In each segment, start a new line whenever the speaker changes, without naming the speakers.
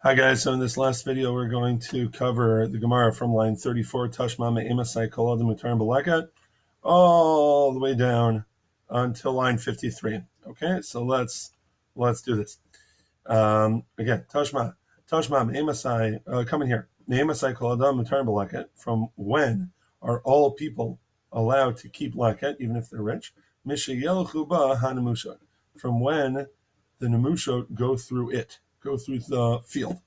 Hi guys, so in this last video we're going to cover the Gemara from line 34, Tashma Me'emasai Kol Adam Mutar B'Leket, all the way down until line 53. Okay, so let's do this. Again, Tashma Me'emasai, come in here. Me'emasai Kol Adam Mutar B'Leket, from when are all people allowed to keep leket, even if they're rich? Mishayelchu ba hanemushot, from when the nemushot go through the field.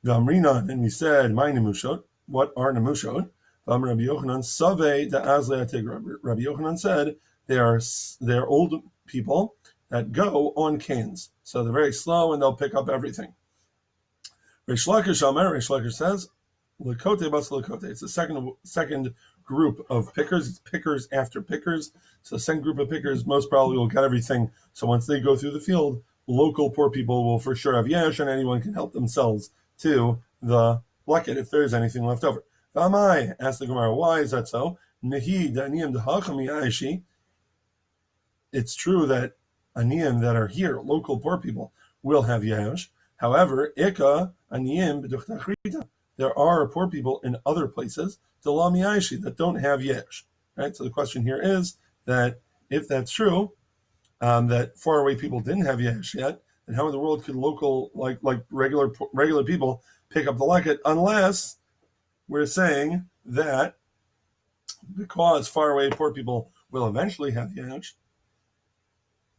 V'amrina, and we said, my nemushot, what are nemushot? Rabbi Yochanan save da azle ategra. Rabbi Yochanan said they're old people that go on canes, so they're very slow and they'll pick up everything. Reish Lakish says, Lakote bas Lakote. It's the second group of pickers. It's pickers after pickers. So the second group of pickers most probably will get everything. So once they go through the field, local poor people will for sure have yesh, and anyone can help themselves to the leket if there is anything left over. V'amai, asked the Gemara, why is that so? Nehi daniyim d'hacham ya'ishi. It's true that aniyim that are here, local poor people, will have yesh. However, ika aniyim b'duchtachrita. There are poor people in other places, that don't have yesh. Right? So the question here is that if that's true, that far away people didn't have yesh yet, then how in the world could local, like regular people, pick up the leket, unless we're saying that because far away poor people will eventually have yesh,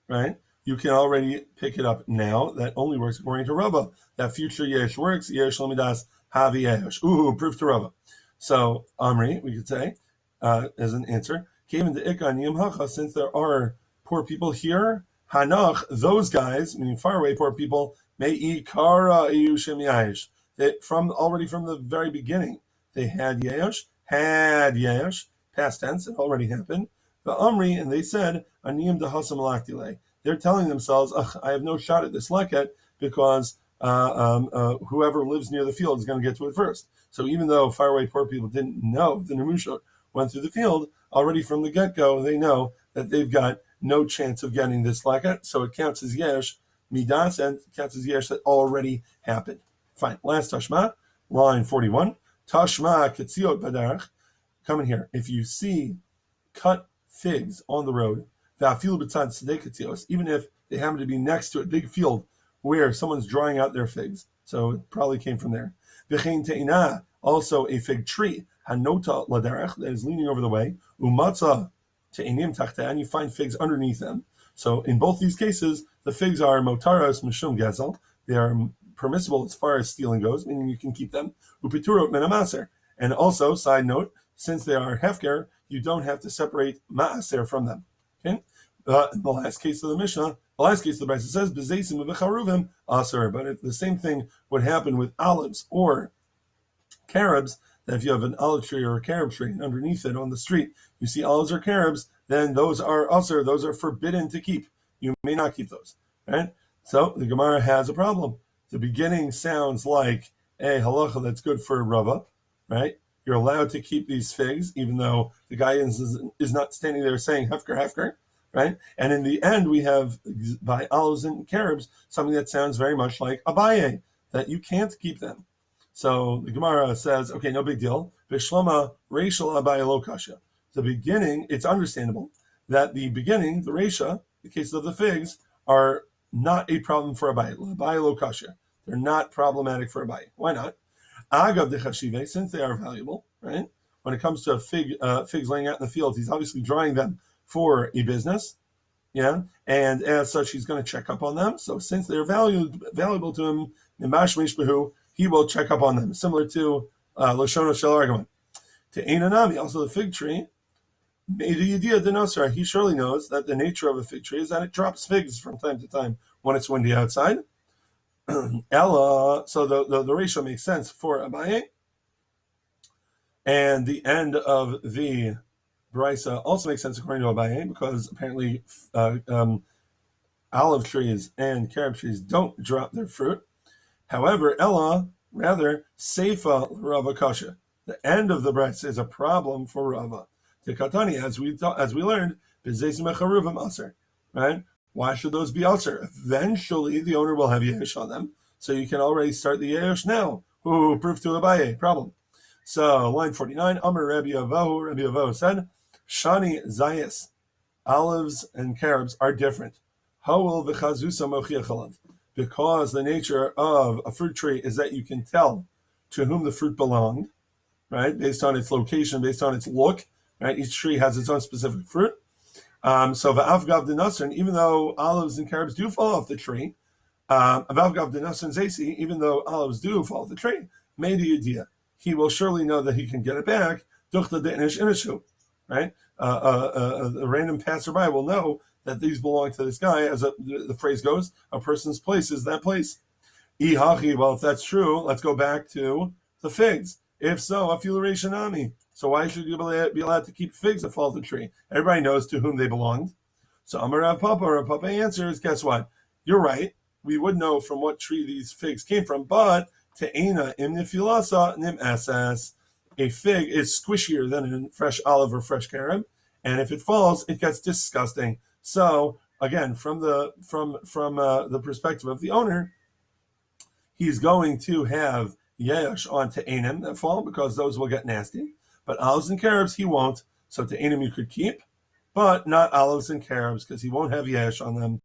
right? You can already pick it up now. That only works according to Rava. That future yesh works. Yesh lamidas havi yesh. Ooh, proof to Rava. So Amri, we could say, as an answer, came into Ikan Yimhacha, since there are poor people here, Hanach, those guys, meaning far away poor people, Me'ikara Iyushem Yash. From the very beginning, they had yesh, past tense, it already happened. The Amri, and they said, Aniyim dehasam laktile. They're telling themselves, I have no shot at this leket because whoever lives near the field is going to get to it first. So even though faraway poor people didn't know the nemushot went through the field, already from the get-go, they know that they've got no chance of getting this leket, so it counts as yesh midas, and it counts as yesh that already happened. Fine. Last tashma, line 41. Tashma ketziot badarach. Come in here. If you see cut figs on the road, even if they happen to be next to a big field where someone's drying out their figs, so it probably came from there. Also a fig tree, hanota laderech, that is leaning over the way, umatza te'inim tachta, and you find figs underneath them. So in both these cases, the figs are motaras mishum gezel. They are permissible as far as stealing goes, meaning you can keep them. Upiturot menamaser. And also, side note, since they are hefker, you don't have to separate ma'aser from them. Okay? The last case of the Mishnah, the last case of the Brisa says, B'zeisim v'charuvim aser. But the same thing would happen with olives or carobs, that if you have an olive tree or a carob tree, and underneath it on the street, you see olives or carobs, then those are aser, those are forbidden to keep. You may not keep those. Right? So the Gemara has a problem. The beginning sounds like a halacha that's good for Rava, right? You're allowed to keep these figs, even though the guy is not standing there saying hefker, right? And in the end, we have, by olives and carobs, something that sounds very much like Abaye, that you can't keep them. So the Gemara says, okay, no big deal. Bishlama reishal Abaye lo kasha. The beginning, it's understandable that the beginning, the reisha, the case of the figs, are not a problem for Abaye. Abaye lo kasha. They're not problematic for Abaye. Why not? Agav dechashive, since they are valuable, right? When it comes to figs laying out in the field, he's obviously drying them for a business, yeah, and as such, he's going to check up on them. So since they're valuable to him, he will check up on them, similar to Loshono Shel Argaman. To Einanami, also the fig tree, he surely knows that the nature of a fig tree is that it drops figs from time to time when it's windy outside. Ella, so the ratio makes sense for Abaye, and the end of the Brisa also makes sense according to Abaye, because apparently olive trees and carob trees don't drop their fruit. However, Ella, rather, Seifa Rava Kasha. The end of the Brisa is a problem for Rava. The Katani, as we learned, B'zeisim echaruvim aser, right? Why should those be aser? Eventually, the owner will have yesh on them. So you can already start the yesh now. Ooh, proof to Abaye, problem. So line 49, Amar Rabbi Avoh said, Shani Zayas, olives and carobs are different. Howel v'chazusa mochiach, because the nature of a fruit tree is that you can tell to whom the fruit belonged, right? Based on its location, based on its look, right? Each tree has its own specific fruit. So va'avgav denasrin, even though olives and carobs do fall off the tree, avavgav denasrin zesi, even though olives do fall off the tree, made the idea. He will surely know that he can get it back. Duchta de'inish inishu, right? A random passerby will know that these belong to this guy. As the phrase goes, a person's place is that place. Well, if that's true, let's go back to the figs. If so, afilu. So why should you be allowed to keep figs that fall off the tree? Everybody knows to whom they belonged. So Amar Rav Papa answers, guess what? You're right. We would know from what tree these figs came from, but te'ena im nifilasa nim asas. A fig is squishier than a fresh olive or fresh carob, and if it falls, it gets disgusting. So again, from the perspective of the owner, he's going to have yesh on te'enim that fall because those will get nasty. But olives and carobs, he won't. So te'enim you could keep, but not olives and carobs because he won't have yesh on them.